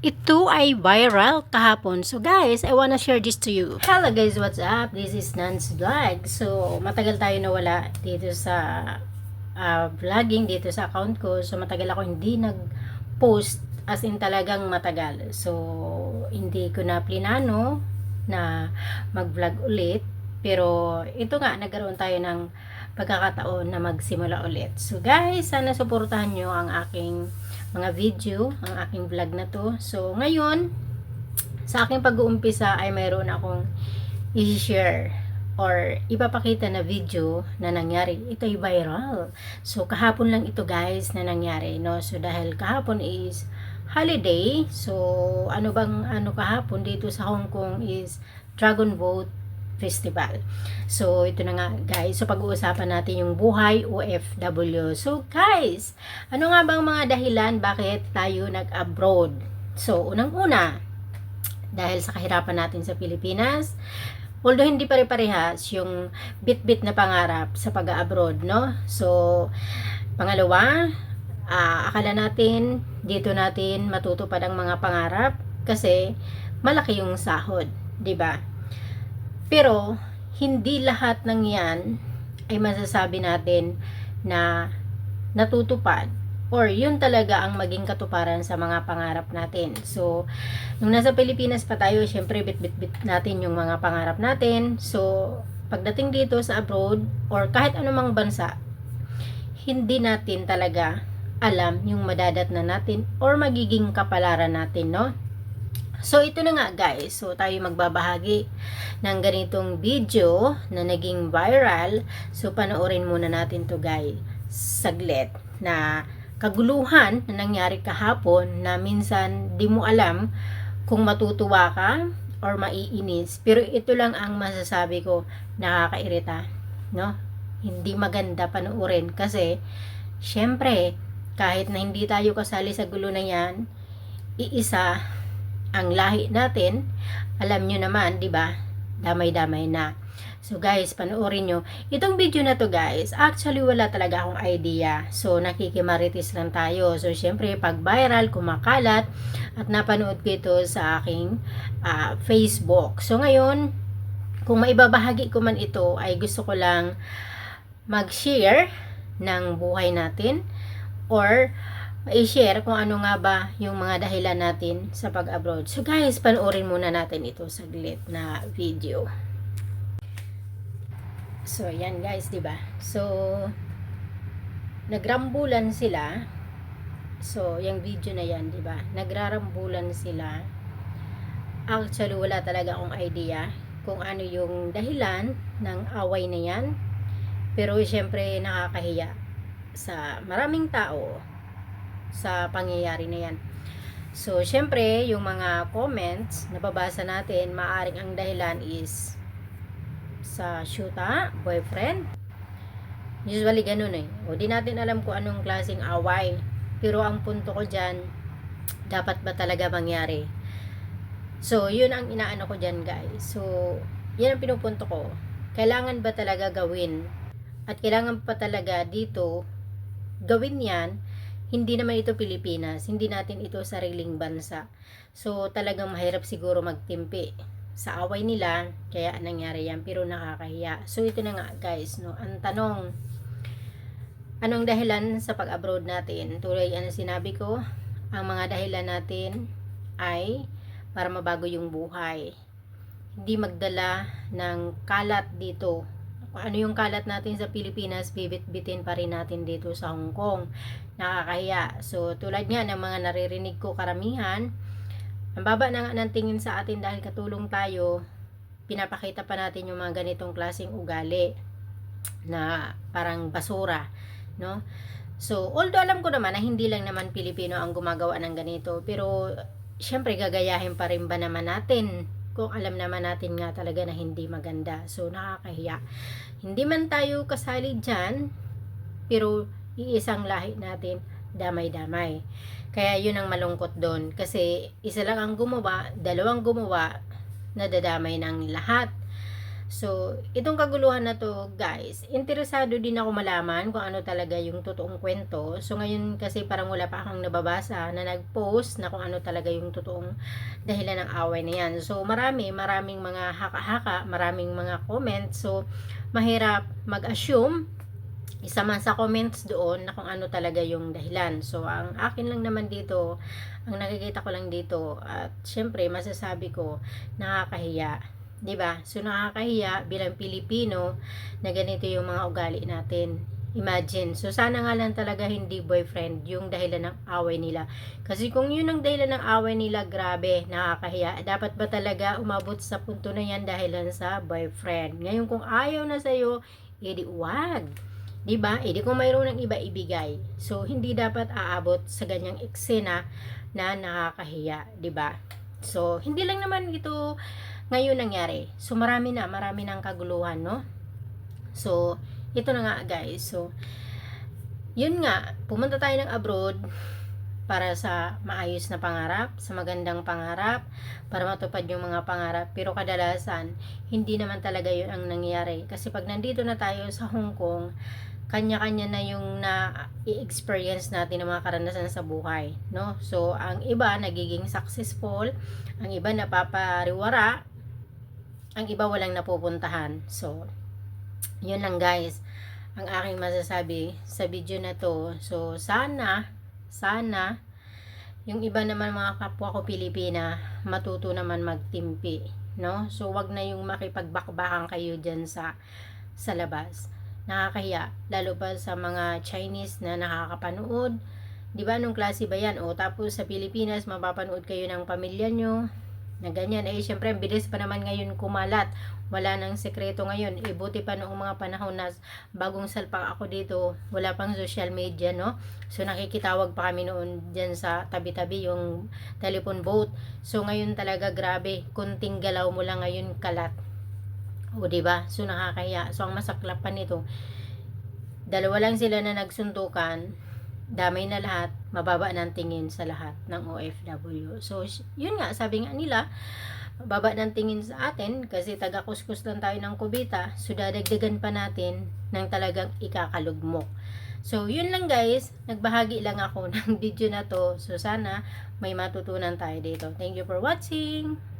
Ito ay viral kahapon. So guys, I wanna share this to you. Hello guys, what's up? This is Nan's Vlog. So matagal tayo nawala dito sa vlogging, dito sa account ko. So matagal ako hindi nag-post, as in talagang matagal. So hindi ko na plinano na mag-vlog ulit. Pero ito nga, nagkaroon tayo ng pagkakataon na magsimula ulit. So guys, sana suportahan nyo ang aking mga video, ang aking vlog na to. So ngayon, sa aking pag-uumpisa ay mayroon akong i-share or ipapakita na video na nangyari. Ito ay viral. So kahapon lang ito guys na nangyari, no? So dahil kahapon is holiday, so ano kahapon dito sa Hong Kong is Dragon Boat Festival. So, ito na nga guys. So, pag-uusapan natin yung buhay OFW. So, guys, ano nga bang mga dahilan bakit tayo nag-abroad? So, unang-una, dahil sa kahirapan natin sa Pilipinas, although hindi pare-parehas yung bit-bit na pangarap sa pag-abroad, no? So, pangalawa, akala natin, dito natin matutupad ang mga pangarap kasi malaki yung sahod, 'di ba? Pero, hindi lahat ng yan ay masasabi natin na natutupad or yun talaga ang maging katuparan sa mga pangarap natin. So, nung nasa Pilipinas pa tayo, syempre bit-bit natin yung mga pangarap natin. So, pagdating dito sa abroad or kahit anumang bansa, hindi natin talaga alam yung madadatnan natin or magiging kapalaran natin, no? So, ito na nga guys. So, tayo magbabahagi ng ganitong video na naging viral. So, panoorin muna natin to guys. Saglit na kaguluhan na nangyari kahapon na minsan di mo alam kung matutuwa ka or maiinis. Pero ito lang ang masasabi ko, nakakairita, no? Hindi maganda panoorin kasi syempre, kahit na hindi tayo kasali sa gulo na yan, iisa ang lahi natin, alam nyo naman, di ba? Damay-damay na. So guys, panoorin nyo. Itong video na to guys, actually wala talaga akong idea. So nakikimarites lang tayo. So syempre, pag viral, kumakalat, at napanood ko ito sa aking Facebook. So ngayon, kung maibabahagi ko man ito, ay gusto ko lang mag-share ng buhay natin or i-share kung ano nga ba yung mga dahilan natin sa pag-abroad. So guys, panoorin muna natin ito saglit na video. So yan guys, 'di ba? So nagrambulan sila. So yung video na yan, 'di ba? Nagrarambulan sila. Actually wala talaga akong idea kung ano yung dahilan ng away na yan. Pero syempre nakakahiya sa maraming tao sa pangyayari na yan. So, syempre, yung mga comments na babasa natin, maaring ang dahilan is sa syuta, boyfriend. Usually, ganun eh. O, di natin alam kung anong klaseng away. Pero ang punto ko dyan, dapat ba talaga mangyari? So, yun ang inaano ko dyan, guys. So, yun ang pinupunto ko. Kailangan ba talaga gawin? At kailangan pa talaga dito gawin yan. Hindi naman ito Pilipinas, hindi natin ito sariling bansa. So, talagang mahirap siguro magtimpi sa away nila, kaya nangyari yan, pero nakakahiya. So, ito na nga guys, no? Ang tanong, anong dahilan sa pag-abroad natin? Tulad yan ang sinabi ko, ang mga dahilan natin ay para mabago yung buhay. Hindi magdala ng kalat dito. Kung ano yung kalat natin sa Pilipinas, bibit-bitin pa rin natin dito sa Hong Kong. Nakakahiya. So, tulad nga ng mga naririnig ko karamihan, ang baba na nga ng tingin sa atin dahil katulong tayo, pinapakita pa natin yung mga ganitong klaseng ugali na parang basura, no? So, although alam ko naman na hindi lang naman Pilipino ang gumagawa ng ganito, pero syempre gagayahin pa rin ba naman natin kung alam naman natin nga talaga na hindi maganda. So, nakakahiya. Hindi man tayo kasali dyan, pero iisang lahi natin, damay-damay. Kaya yun ang malungkot doon. Kasi isa lang ang gumawa, dalawang gumawa, nadadamay ng lahat. So, itong kaguluhan na to, guys, interesado din ako malaman kung ano talaga yung totoong kwento. So, ngayon kasi parang wala pa akong nababasa na nag-post na kung ano talaga yung totoong dahilan ng away na yan. So, maraming mga haka-haka, maraming mga comments. So, mahirap mag-assume isa man sa comments doon na kung ano talaga yung dahilan. So, ang akin lang naman dito, ang nakikita ko lang dito, at syempre, masasabi ko, nakakahiya. 'Di ba? So, nakakahiya bilang Pilipino na ganito yung mga ugali natin. Imagine. So, sana nga lang talaga hindi boyfriend yung dahilan ng away nila. Kasi kung yun ang dahilan ng away nila, grabe, nakakahiya. Dapat ba talaga umabot sa punto na yan dahilan sa boyfriend? Ngayon, kung ayaw na sa'yo, edi wag. 'Di ba? Edi kung mayroon ng iba ibigay. So hindi dapat aabot sa ganyang eksena na nakakahiya, 'di ba? So hindi lang naman ito ngayon nangyari. So marami nang kaguluhan, no? So ito na nga, guys. So yun nga, pumunta tayo ng abroad para sa maayos na pangarap, sa magandang pangarap, para matupad yung mga pangarap. Pero kadalasan, hindi naman talaga yun ang nangyayari. Kasi pag nandito na tayo sa Hong Kong, kanya-kanya na yung na-experience natin ng mga karanasan sa buhay, no? So, ang iba nagiging successful, ang iba napapariwara, ang iba walang napupuntahan. So, yun lang, guys, ang aking masasabi sa video na to. So, sana yung iba naman mga kapwa ko Pilipina matuto naman magtimpi, no? So, wag na yung makipagbakbakan kayo dyan sa labas. Nakakahiya, lalo pa sa mga Chinese na nakakapanood. 'Di ba, anong klase ba 'yan? O tapos sa Pilipinas mapapanood kayo ng pamilya nyo na ganyan. Eh syempre, ang bilis pa naman ngayon kumalat. Wala nang sekreto ngayon. Eh buti pa noong mga panahon na bagong salpak ako dito, wala pang social media, no? So nakikitawag pa kami noon diyan sa tabi-tabi yung telephone booth. So ngayon talaga grabe, kunting galaw mo lang ngayon kalat. O, diba? So, nakakahiya. So, ang masaklap pa nito, dalawa lang sila na nagsuntukan, damay na lahat, mababa ng tingin sa lahat ng OFW. So, yun nga, sabi nga nila, baba ng tingin sa atin kasi taga-kuskus lang tayo ng kubita. So, dadagdagan pa natin ng talagang ikakalugmok. So, yun lang, guys. Nagbahagi lang ako ng video na to. So, sana may matutunan tayo dito. Thank you for watching.